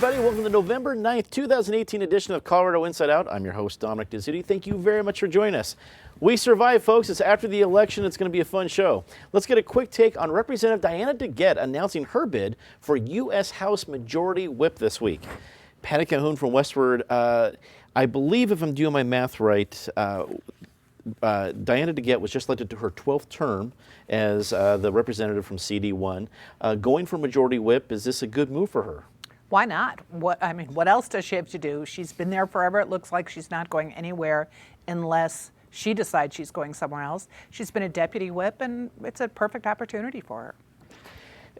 everybody. Welcome to the November 9th, 2018 edition of Colorado Inside Out. I'm your host, Dominic DeZutti. Thank you very much for joining us. We survived, folks. It's after the election. It's going to be a fun show. Let's get a quick take on Representative Dianna DeGette announcing her bid for U.S. House Majority Whip this week. Patty Calhoun from Westward, I believe if I'm doing my math right, Dianna DeGette was just elected to her 12th term as the representative from CD1. Going for Majority Whip, is this a good move for her? Why not? What else does she have to do? She's been there forever. It looks like she's not going anywhere unless she decides she's going somewhere else. She's been a deputy whip, and it's a perfect opportunity for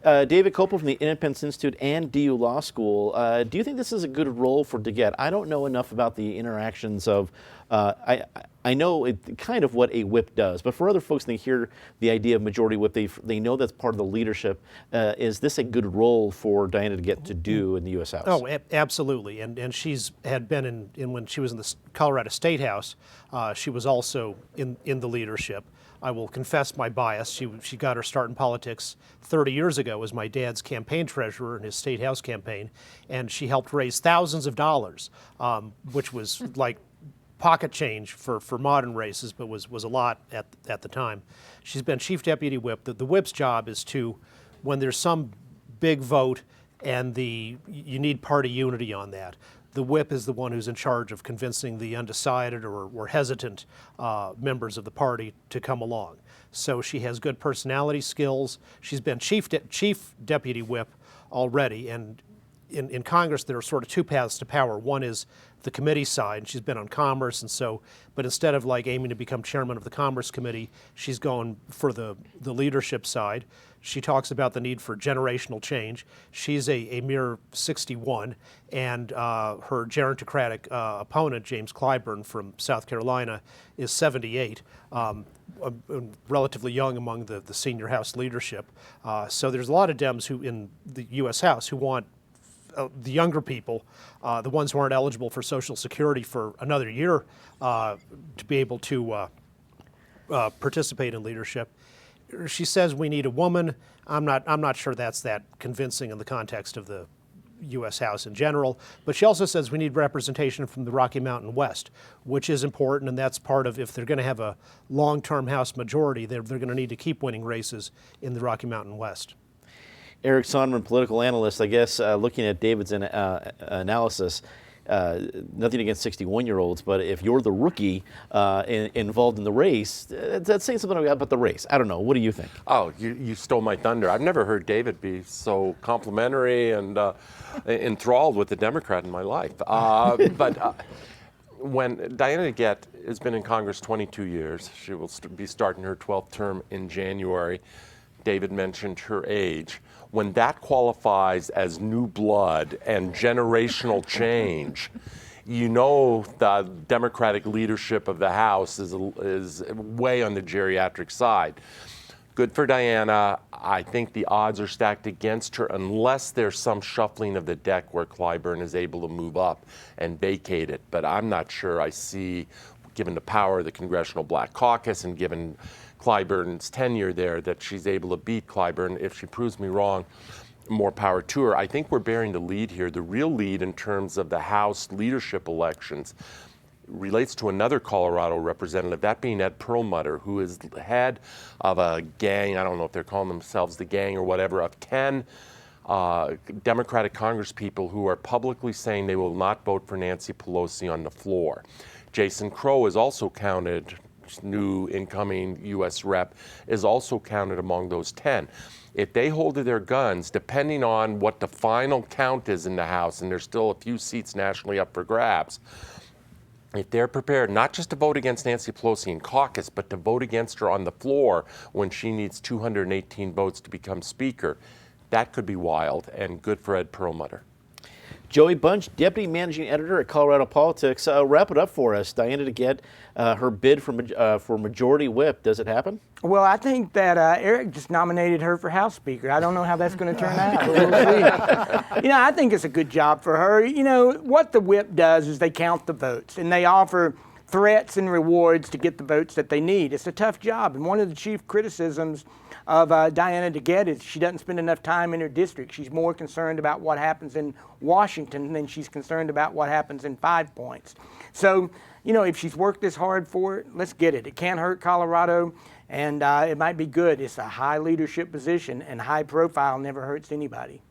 her. David Copel from the Independence Institute and DU Law School. Do you think this is a good role for DeGette? I don't know enough about the interactions of, I know kind of what a whip does, but for other folks, they hear the idea of majority whip, they know that's part of the leadership. Is this a good role for Dianna DeGette to do in the U.S. House? Oh, absolutely. And she's had been in when she was in the Colorado State House, she was also in the leadership. I will confess my bias. She got her start in politics 30 years ago as my dad's campaign treasurer in his state house campaign, and she helped raise thousands of dollars, which was like pocket change for modern races, but was a lot at the time. She's been chief deputy whip. The whip's job is to, when there's some big vote and you need party unity on that, the whip is the one who's in charge of convincing the undecided or hesitant members of the party to come along. So she has good personality skills. She's been chief deputy whip already, and in Congress there are sort of two paths to power. One is the committee side, and she's been on Commerce, and so, but instead of like aiming to become chairman of the Commerce Committee, she's going for the leadership side. She talks about the need for generational change. She's a mere 61, and her gerontocratic opponent, James Clyburn from South Carolina, is 78, relatively young among the senior House leadership. So there's a lot of Dems who in the U.S. House who want the younger people, the ones who aren't eligible for Social Security for another year, to be able to participate in leadership. She says we need a woman. I'm not sure that's that convincing in the context of the U.S. House in general, but she also says we need representation from the Rocky Mountain West, which is important, and that's part of, if they're going to have a long-term House majority, they're going to need to keep winning races in the Rocky Mountain West. Eric Sonderman, political analyst, I guess, looking at David's analysis, nothing against 61-year-olds, but if you're the rookie involved in the race, that's saying something about the race. I don't know. What do you think? Oh, you stole my thunder. I've never heard David be so complimentary and enthralled with the Democrat in my life. When Dianna DeGette has been in Congress 22 years, she will be starting her 12th term in January. David mentioned her age. When that qualifies as new blood and generational change, you know the Democratic leadership of the House is way on the geriatric side. Good for Dianna. I think the odds are stacked against her unless there's some shuffling of the deck where Clyburn is able to move up and vacate it. But I'm not sure I see, given the power of the Congressional Black Caucus and given Clyburn's tenure there, that she's able to beat Clyburn. If she proves me wrong, more power to her. I think we're bearing the lead here. The real lead in terms of the House leadership elections relates to another Colorado representative, that being Ed Perlmutter, who is head of a gang, I don't know if they're calling themselves the gang or whatever, of 10 Democratic congresspeople who are publicly saying they will not vote for Nancy Pelosi on the floor. Jason Crow is also counted, new incoming U.S. rep, is also counted among those 10. If they hold to their guns, depending on what the final count is in the House, and there's still a few seats nationally up for grabs, if they're prepared not just to vote against Nancy Pelosi in caucus, but to vote against her on the floor when she needs 218 votes to become Speaker, that could be wild and good for Ed Perlmutter. Joey Bunch, Deputy Managing Editor at Colorado Politics. Wrap it up for us. Dianna DeGette, her bid for Majority Whip. Does it happen? Well, I think that Eric just nominated her for House Speaker. I don't know how that's going to turn out, but we'll see. I think it's a good job for her. What the whip does is they count the votes, and they offer threats and rewards to get the votes that they need. It's a tough job, and one of the chief criticisms of Dianna DeGette is she doesn't spend enough time in her district. She's more concerned about what happens in Washington than she's concerned about what happens in 5 Points. So, you know, if she's worked this hard for it, let's get it. It can't hurt Colorado, and it might be good. It's a high leadership position, and high profile never hurts anybody.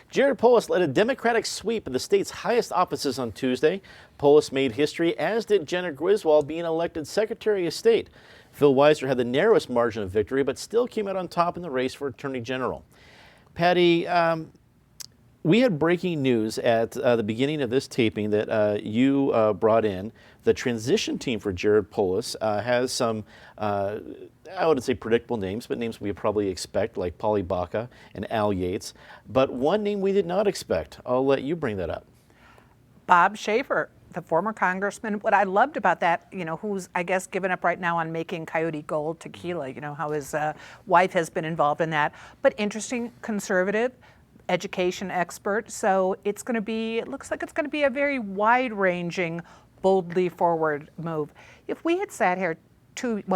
Jared Polis led a Democratic sweep of the state's highest offices on Tuesday. Polis made history, as did Jena Griswold, being elected Secretary of State. Phil Weiser had the narrowest margin of victory, but still came out on top in the race for Attorney General. Patty, we had breaking news at the beginning of this taping that you brought in. The transition team for Jared Polis has some, I wouldn't say predictable names, but names we would probably expect, like Polly Baca and Al Yates. But one name we did not expect. I'll let you bring that up. Bob Schaefer, the former congressman. What I loved about that, you know, who's, I guess, given up right now on making Coyote Gold tequila, you know, how his wife has been involved in that. But interesting, conservative, education expert. So it's going to be, it looks like it's going to be a very wide-ranging, boldly forward move. If we had sat here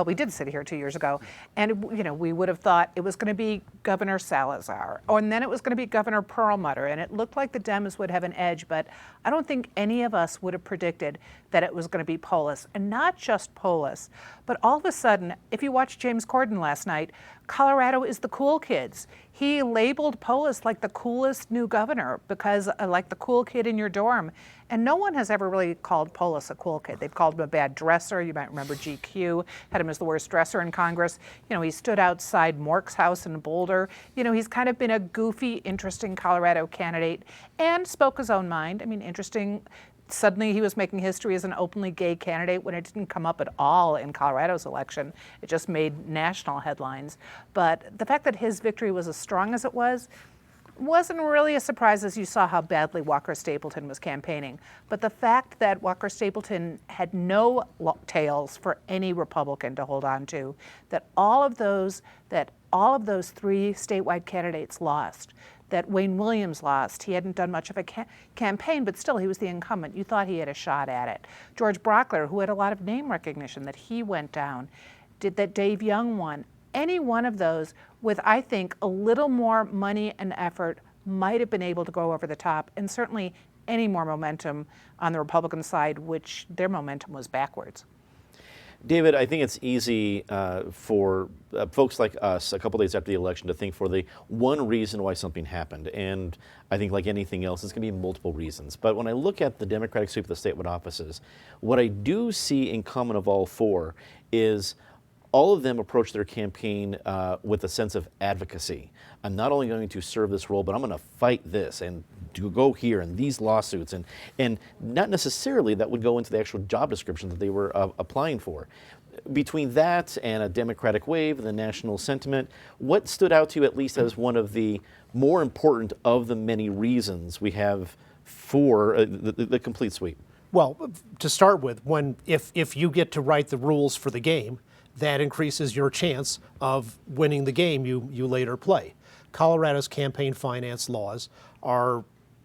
we did sit here 2 years ago, and you know, we would have thought it was going to be Governor Salazar, and then it was going to be Governor Perlmutter, and it looked like the Dems would have an edge, but I don't think any of us would have predicted that it was going to be Polis, and not just Polis, but all of a sudden, if you watched James Corden last night, Colorado is the cool kids. He labeled Polis like the coolest new governor because like the cool kid in your dorm. And no one has ever really called Polis a cool kid. They've called him a bad dresser. You might remember GQ had him as the worst dresser in Congress. You know, he stood outside Mork's house in Boulder. You know, he's kind of been a goofy, interesting Colorado candidate and spoke his own mind. I mean, interesting. Suddenly he was making history as an openly gay candidate when it didn't come up at all in Colorado's election. It just made national headlines. But the fact that his victory was as strong as it wasn't really a surprise as you saw how badly Walker Stapleton was campaigning. But the fact that Walker Stapleton had no tails for any Republican to hold on to, that all of those 3 statewide candidates lost, that Wayne Williams lost. He hadn't done much of a campaign, but still he was the incumbent. You thought he had a shot at it. George Brockler, who had a lot of name recognition, that he went down. That Dave Young won. Any one of those with, I think, a little more money and effort might have been able to go over the top, and certainly any more momentum on the Republican side, which their momentum was backwards. David, I think it's easy for folks like us a couple days after the election to think for the one reason why something happened. And I think like anything else, it's going to be multiple reasons. But when I look at the Democratic sweep of the statewide offices, what I do see in common of all 4 is all of them approach their campaign with a sense of advocacy. I'm not only going to serve this role, but I'm going to fight this and to go here and these lawsuits, and not necessarily that would go into the actual job description that they were applying for. Between that and a Democratic wave and the national sentiment, what stood out to you at least as one of the more important of the many reasons we have for the complete sweep? Well, to start with, if you get to write the rules for the game, that increases your chance of winning the game you later play. Colorado's campaign finance laws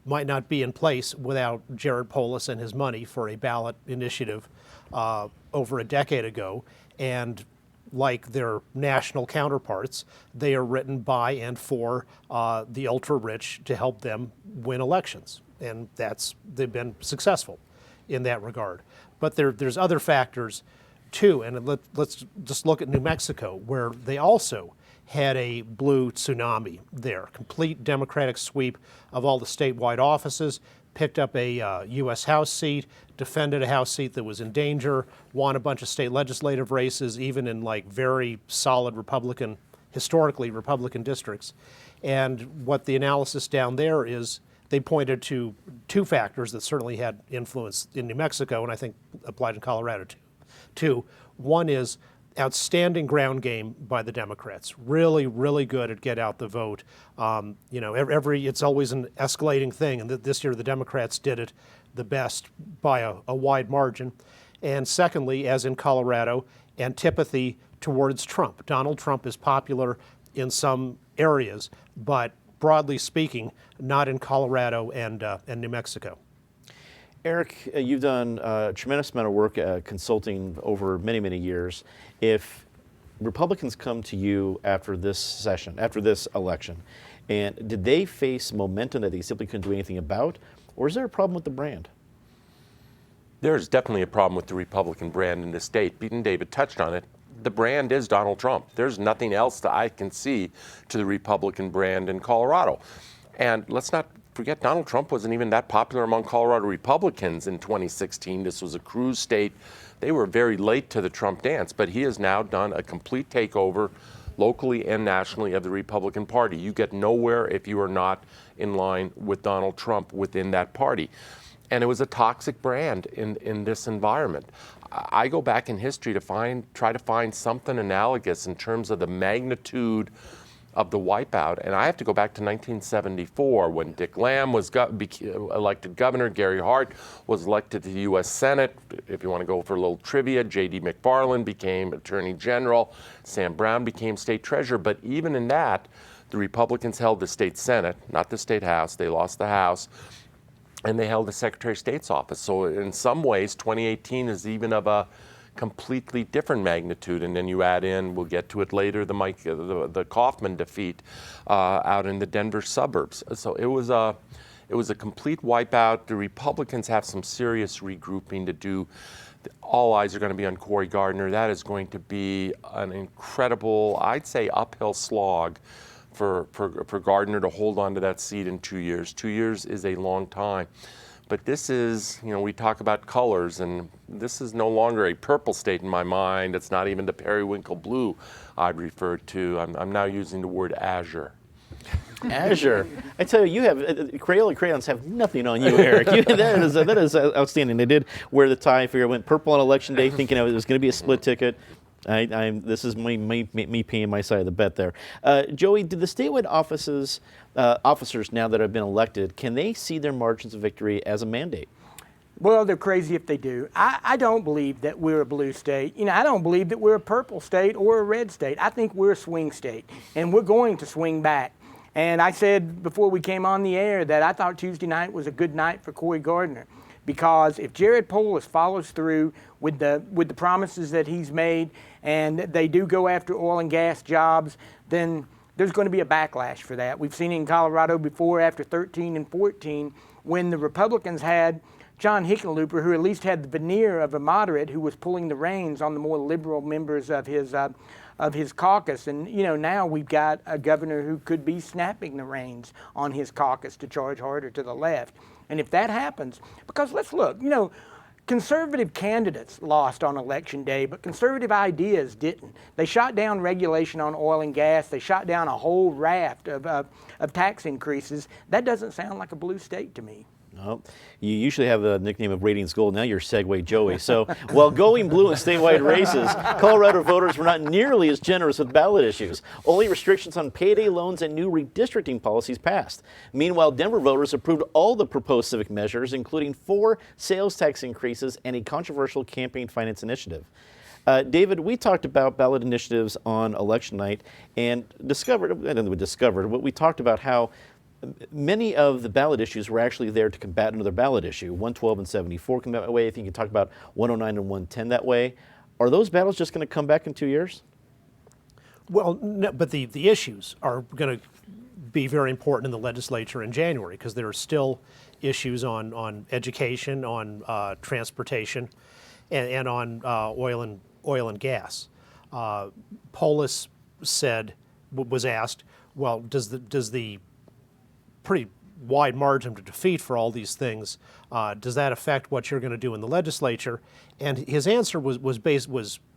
might not be in place without Jared Polis and his money for a ballot initiative over a decade ago. And like their national counterparts, they are written by and for the ultra-rich to help them win elections. And they've been successful in that regard. But there's other factors too, and let's just look at New Mexico, where they also had a blue tsunami there. Complete Democratic sweep of all the statewide offices, picked up a U.S. House seat, defended a House seat that was in danger, won a bunch of state legislative races, even in like very solid historically Republican districts. And what the analysis down there is, they pointed to 2 factors that certainly had influence in New Mexico, and I think applied in Colorado too. 2, one is outstanding ground game by the Democrats. Really, really good at get out the vote. It's always an escalating thing, and this year the Democrats did it the best by a wide margin. And secondly, as in Colorado, antipathy towards Trump. Donald Trump is popular in some areas, but broadly speaking, not in Colorado and New Mexico. Eric, you've done a tremendous amount of work consulting over many, many years. If Republicans come to you after this session, after this election, and did they face momentum that they simply couldn't do anything about, or is there a problem with the brand? There's definitely a problem with the Republican brand in the state. Pete and David touched on it. The brand is Donald Trump. There's nothing else that I can see to the Republican brand in Colorado. And let's not forget, Donald Trump wasn't even that popular among Colorado Republicans in 2016. This was a cruise state. They were very late to the Trump dance, but he has now done a complete takeover locally and nationally of the Republican Party. You get nowhere if you are not in line with Donald Trump within that party. And it was a toxic brand in this environment. I go back in history to try to find something analogous in terms of the magnitude of the wipeout. And I have to go back to 1974 when Dick Lamb was elected governor, Gary Hart was elected to the U.S. Senate. If you want to go for a little trivia, J.D. McFarland became Attorney General, Sam Brown became State Treasurer. But even in that, the Republicans held the state Senate, not the state House. They lost the House. And they held the Secretary of State's office. So in some ways, 2018 is even of a completely different magnitude. And then you add in, we'll get to it later, the Coffman defeat out in the Denver suburbs. So it was a complete wipeout. The Republicans have some serious regrouping to do. All eyes are going to be on Cory Gardner. That is going to be an incredible, I'd say, uphill slog for Gardner to hold on to that seat in 2 years. 2 years is a long time. But this is, we talk about colors, and this is no longer a purple state in my mind. It's not even the periwinkle blue I'd refer to. I'm now using the word azure. Azure. I tell you, you have Crayola crayons have nothing on you, Eric. That is outstanding. They did wear the tie. I figure I went purple on election day, thinking it was going to be a split ticket. This is me paying my side of the bet there. Joey, did the statewide officers now that have been elected, can they see their margins of victory as a mandate? Well, they're crazy if they do. I don't believe that we're a blue state. I don't believe that we're a purple state or a red state. I think we're a swing state, and we're going to swing back. And I said before we came on the air that I thought Tuesday night was a good night for Cory Gardner, because if Jared Polis follows through with the promises that he's made, and they do go after oil and gas jobs, then there's going to be a backlash for that. We've seen it in Colorado before, after 13 and 14, when the Republicans had John Hickenlooper, who at least had the veneer of a moderate, who was pulling the reins on the more liberal members of his caucus. And now we've got a governor who could be snapping the reins on his caucus to charge harder to the left. And if that happens, because let's look, conservative candidates lost on election day, but conservative ideas didn't. They shot down regulation on oil and gas. They shot down a whole raft of tax increases. That doesn't sound like a blue state to me. No, you usually have a nickname of Ratings Gold. Now you're Segway Joey. So while going blue in statewide races, Colorado voters were not nearly as generous with ballot issues. Only restrictions on payday loans and new redistricting policies passed. Meanwhile, Denver voters approved all the proposed civic measures, including 4 sales tax increases and a controversial campaign finance initiative. David, we talked about ballot initiatives on election night and we talked about how many of the ballot issues were actually there to combat another ballot issue. 112 and 74 come that way. I think you talked about 109 and 110 that way. Are those battles just going to come back in 2 years? Well, no, but the issues are going to be very important in the legislature in January, because there are still issues on education, on transportation, and on oil and gas. Polis was asked, well, does the pretty wide margin to defeat for all these things, does that affect what you're going to do in the legislature? And his answer was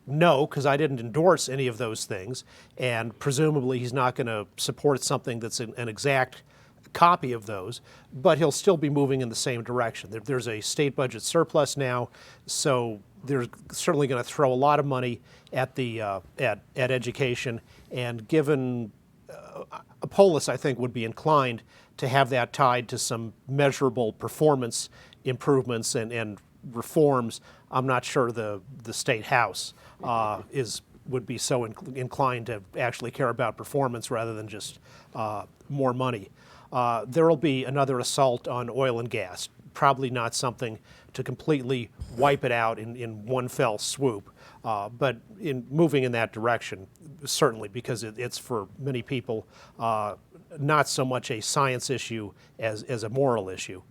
no, because I didn't endorse any of those things, and presumably he's not going to support something that's an exact copy of those, but he'll still be moving in the same direction. There's a state budget surplus now, so they're certainly going to throw a lot of money at the at education, and given Polis, I think, would be inclined to have that tied to some measurable performance improvements and reforms. I'm not sure the state house would be so inclined to actually care about performance rather than just more money. There will be another assault on oil and gas. probably not something to completely wipe it out in one fell swoop. But in moving in that direction, certainly, because it's for many people not so much a science issue as a moral issue.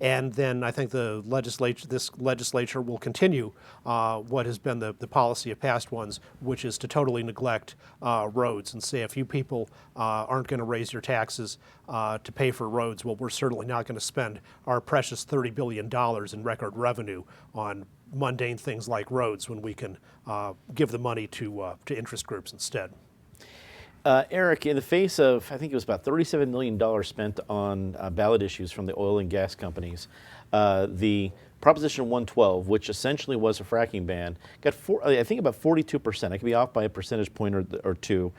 And then I think this legislature will continue what has been the policy of past ones, which is to totally neglect roads and say if you people aren't going to raise your taxes to pay for roads, well, we're certainly not going to spend our precious $30 billion in record revenue on mundane things like roads when we can give the money to interest groups instead. Eric, in the face of, I think it was about $37 million spent on ballot issues from the oil and gas companies, the Proposition 112, which essentially was a fracking ban, got I think about 42%. I could be off by a percentage point or two.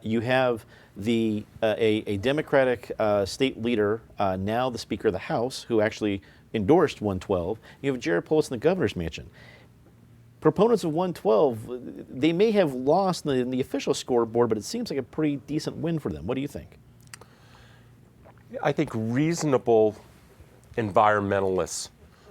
You have a Democratic state leader, now the Speaker of the House, who actually endorsed 112. You have Jared Polis in the governor's mansion. Proponents of 112, they may have lost in the official scoreboard, but it seems like a pretty decent win for them. What do you think? I think reasonable environmentalists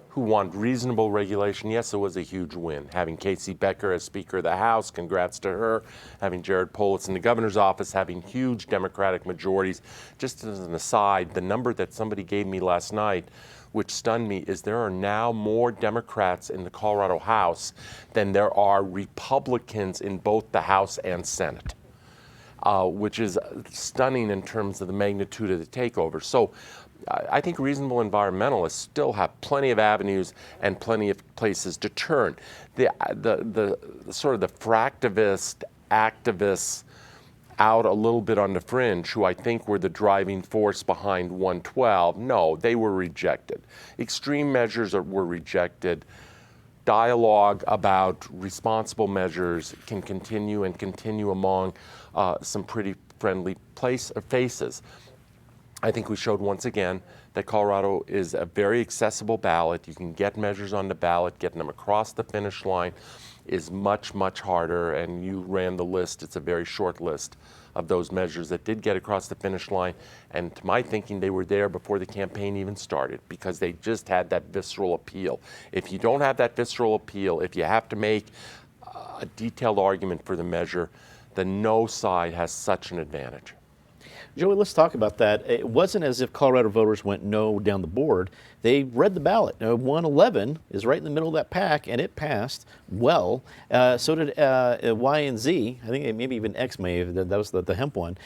who want reasonable regulation, yes, it was a huge win. Having Casey Becker as Speaker of the House, congrats to her. Having Jared Polis in the governor's office, having huge Democratic majorities. Just as an aside, the number that somebody gave me last night, which stunned me, is there are now more Democrats in the Colorado House than there are Republicans in both the House and Senate, which is stunning in terms of the magnitude of the takeover. So I think reasonable environmentalists still have plenty of avenues and plenty of places to turn. The sort of the fractivist activists out a little bit on the fringe, who I think were the driving force behind 112, no, they were rejected. Extreme measures were rejected. Dialogue about responsible measures can continue and continue among some pretty friendly faces. I think we showed once again that Colorado is a very accessible ballot. You can get measures on the ballot. Getting them across the finish line is much, much harder, and you ran the list. It's a very short list of those measures that did get across the finish line, and to my thinking, they were there before the campaign even started because they just had that visceral appeal. If you don't have that visceral appeal, if you have to make a detailed argument for the measure, the no side has such an advantage. Joey, let's talk about that. It wasn't as if Colorado voters went no down the board. They read the ballot. 111 is right in the middle of that pack, and it passed well. So did Y and Z. I think maybe even X may have. That was the hemp one.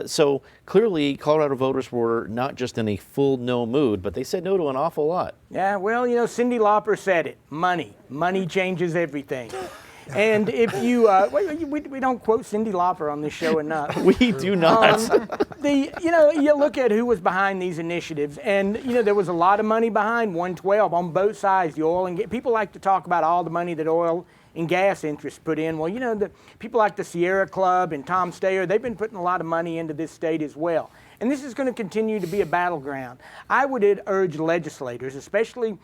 So clearly, Colorado voters were not just in a full no mood, but they said no to an awful lot. Yeah, well, you know, Cyndi Lauper said it. Money changes everything. And if you, we don't quote Cyndi Lauper on this show enough. We do not. You look at who was behind these initiatives, and there was a lot of money behind 112 on both sides. The oil and gas. People like to talk about all the money that oil and gas interests put in. Well, the people like the Sierra Club and Tom Steyer, they've been putting a lot of money into this state as well. And this is going to continue to be a battleground. I would urge legislators, especially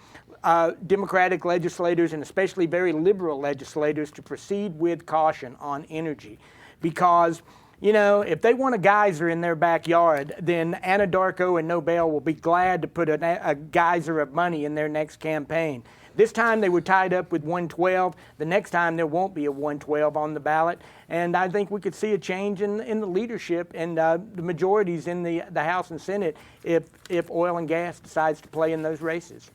Democratic legislators and especially very liberal legislators, to proceed with caution on energy. Because, if they want a geyser in their backyard, then Anadarko and Nobel will be glad to put a geyser of money in their next campaign. This time they were tied up with 112. The next time there won't be a 112 on the ballot. And I think we could see a change in the leadership and the majorities in the House and Senate if oil and gas decides to play in those races.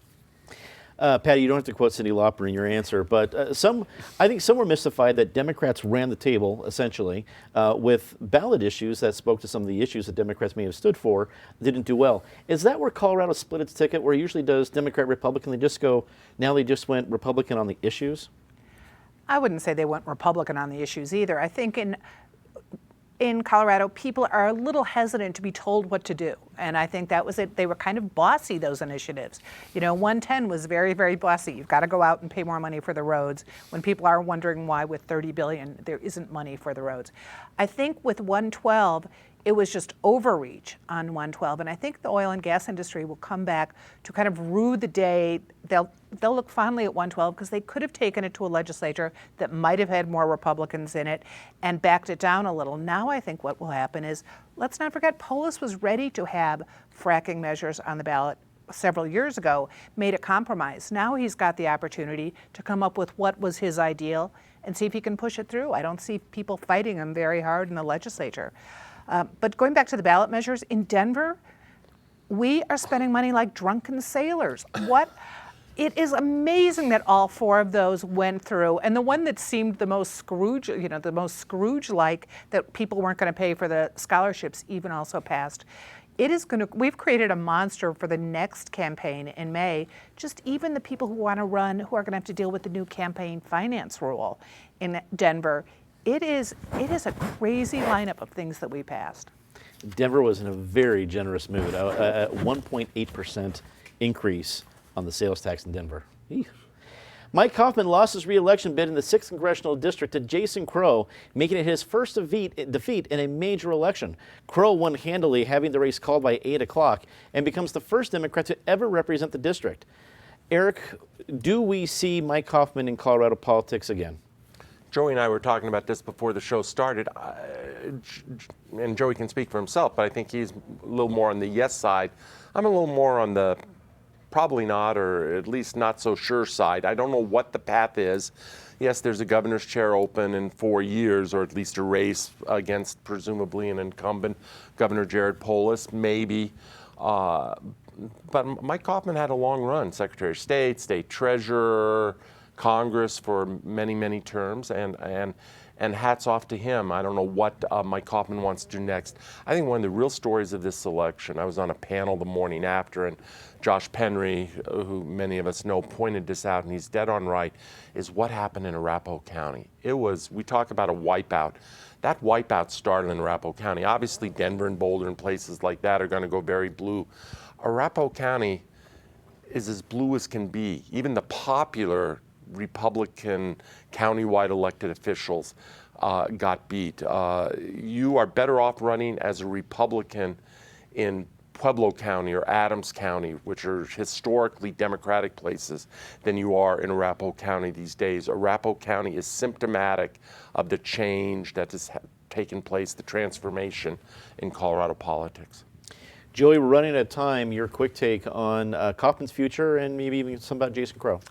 Patty, you don't have to quote Cyndi Lauper in your answer, but I think some were mystified that Democrats ran the table, essentially, with ballot issues that spoke to some of the issues that Democrats may have stood for, didn't do well. Is that where Colorado split its ticket, where it usually does Democrat, Republican, now they just went Republican on the issues? I wouldn't say they went Republican on the issues either. I think in Colorado, people are a little hesitant to be told what to do. And I think that was it. They were kind of bossy, those initiatives. 110 was very, very bossy. You've got to go out and pay more money for the roads when people are wondering why with $30 billion there isn't money for the roads. I think with 112, it was just overreach on 112. And I think the oil and gas industry will come back to kind of rue the day. They'll look fondly at 112 because they could have taken it to a legislature that might have had more Republicans in it and backed it down a little. Now I think what will happen is, let's not forget, Polis was ready to have fracking measures on the ballot several years ago, made a compromise. Now he's got the opportunity to come up with what was his ideal and see if he can push it through. I don't see people fighting him very hard in the legislature. But going back to the ballot measures, in Denver, we are spending money like drunken sailors. It is amazing that all 4 of those went through, and the one that seemed the most Scrooge-like, that people weren't going to pay for the scholarships, even also passed. We've created a monster for the next campaign in May. Just even the people who want to run, who are going to have to deal with the new campaign finance rule in Denver. It is a crazy lineup of things that we passed. Denver was in a very generous mood. A 1.8% increase on the sales tax in Denver. Eesh. Mike Coffman lost his re-election bid in the 6th Congressional District to Jason Crow, making it his first defeat in a major election. Crow won handily, having the race called by 8 o'clock, and becomes the first Democrat to ever represent the district. Eric, do we see Mike Coffman in Colorado politics again? Joey and I were talking about this before the show started, and Joey can speak for himself, but I think he's a little more on the yes side. I'm a little more on the probably not, or at least not so sure side. I don't know what the path is. Yes, there's a governor's chair open in 4 years, or at least a race against presumably an incumbent, Governor Jared Polis, maybe. But Mike Coffman had a long run, Secretary of State, State Treasurer, Congress for many, many terms, and hats off to him. I don't know what Mike Coffman wants to do next. I think one of the real stories of this election, I was on a panel the morning after, and Josh Penry, who many of us know, pointed this out, and he's dead on right, is what happened in Arapahoe County. We talk about a wipeout. That wipeout started in Arapahoe County. Obviously, Denver and Boulder and places like that are going to go very blue. Arapahoe County is as blue as can be. Even the popular Republican countywide elected officials got beat. You are better off running as a Republican in Pueblo County or Adams County, which are historically Democratic places, than you are in Arapahoe County these days. Arapahoe County is symptomatic of the change that has taken place, the transformation in Colorado politics. Joey, we're running out of time. Your quick take on Coffman's future and maybe even some about Jason Crow.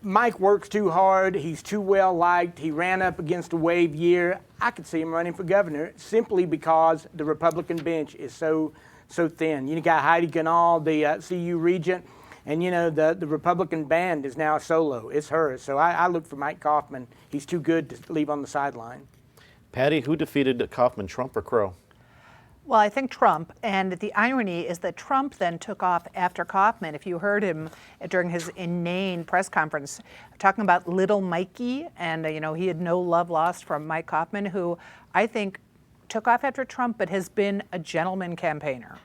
Mike works too hard. He's too well liked. He ran up against a wave year. I could see him running for governor simply because the Republican bench is so thin. You got Heidi Ganal, the CU regent, and the Republican band is now solo. It's hers. So I look for Mike Coffman. He's too good to leave on the sideline. Patty, who defeated Coffman, Trump or Crow? Well, I think Trump, and the irony is that Trump then took off after Coffman. If you heard him during his inane press conference talking about little Mikey, and he had no love lost from Mike Coffman, who I think took off after Trump but has been a gentleman campaigner.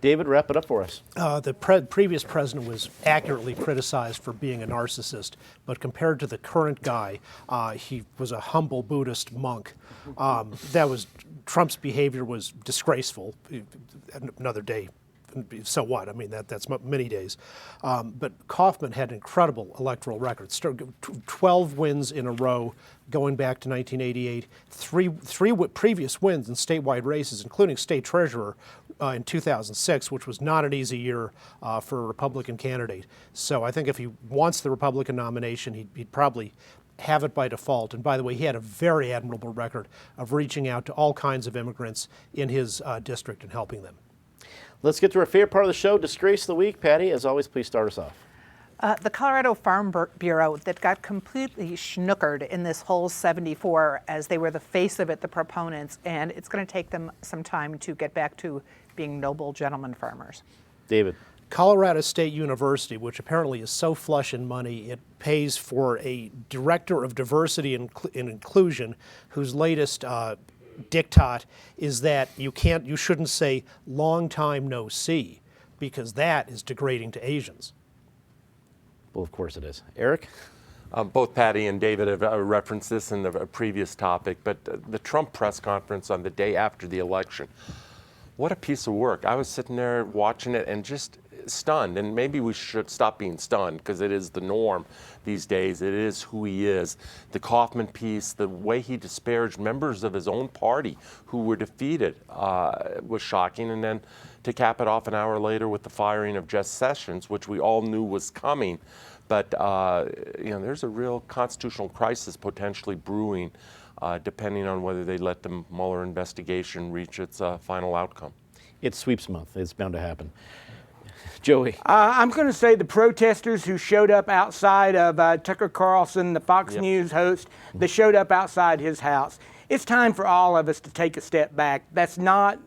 David, wrap it up for us. The previous president was accurately criticized for being a narcissist, but compared to the current guy, he was a humble Buddhist monk. Trump's behavior was disgraceful. Another day, so what? I mean, that's many days. But Coffman had an incredible electoral record. 12 wins in a row going back to 1988. Three previous wins in statewide races, including state treasurer in 2006, which was not an easy year for a Republican candidate. So I think if he wants the Republican nomination, he'd probably have it by default. And by the way, he had a very admirable record of reaching out to all kinds of immigrants in his district and helping them. Let's get to our favorite part of the show, Disgrace of the Week. Patty, as always, please start us off. The Colorado Farm Bureau that got completely schnookered in this whole 74 as they were the face of it, the proponents, and it's going to take them some time to get back to being noble gentlemen farmers. David. Colorado State University, which apparently is so flush in money, it pays for a director of diversity and inclusion whose latest diktat is that you shouldn't say long time no see, because that is degrading to Asians. Well, of course it is. Eric? Both Patty and David have referenced this in the previous topic, but the Trump press conference on the day after the election, what a piece of work. I was sitting there watching it, and just stunned, and maybe we should stop being stunned because it is the norm these days. It is who he is. The Coffman piece, the way he disparaged members of his own party who were defeated was shocking. And then to cap it off an hour later with the firing of Jeff Sessions, which we all knew was coming. But there's a real constitutional crisis potentially brewing, depending on whether they let the Mueller investigation reach its final outcome. It's sweeps month. It's bound to happen. Joey. I'm going to say the protesters who showed up outside of Tucker Carlson, the Fox News host, they showed up outside his house. It's time for all of us to take a step back. That's not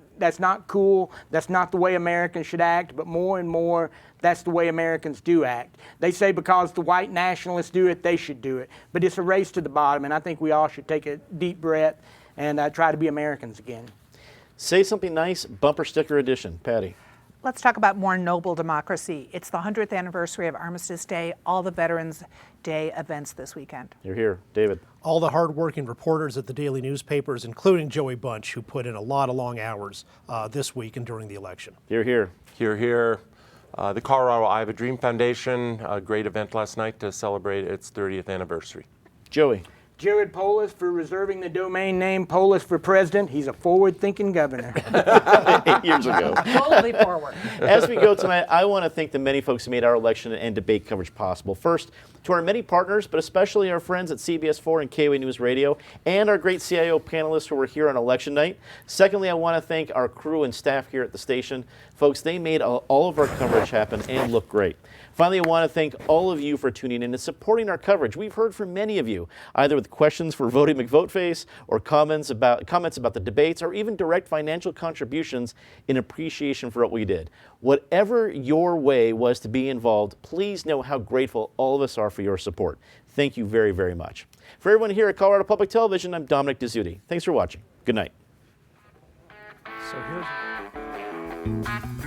cool. That's not the way Americans should act, but more and more, that's the way Americans do act. They say because the white nationalists do it, they should do it. But it's a race to the bottom, and I think we all should take a deep breath and try to be Americans again. Say something nice, bumper sticker edition. Patty. Let's talk about more noble democracy. It's the 100th anniversary of Armistice Day, all the Veterans Day events this weekend. You're here. David. All the hardworking reporters at the daily newspapers, including Joey Bunch, who put in a lot of long hours this week and during the election. You're here. Here, here. The Colorado I Have a Dream Foundation, a great event last night to celebrate its 30th anniversary. Joey. Jared Polis for reserving the domain name Polis for president. He's a forward-thinking governor. 8 years ago. Totally forward. As we go tonight, I want to thank the many folks who made our election and debate coverage possible. First, to our many partners, but especially our friends at CBS 4 and KOA News Radio, and our great CIO panelists who were here on election night. Secondly, I want to thank our crew and staff here at the station. Folks, they made all of our coverage happen and look great. Finally, I want to thank all of you for tuning in and supporting our coverage. We've heard from many of you, either with questions for Voting McVoteface or comments about the debates, or even direct financial contributions in appreciation for what we did. Whatever your way was to be involved, please know how grateful all of us are for your support. Thank you very, very much. For everyone here at Colorado Public Television, I'm Dominic DeZutti. Thanks for watching. Good night. So here's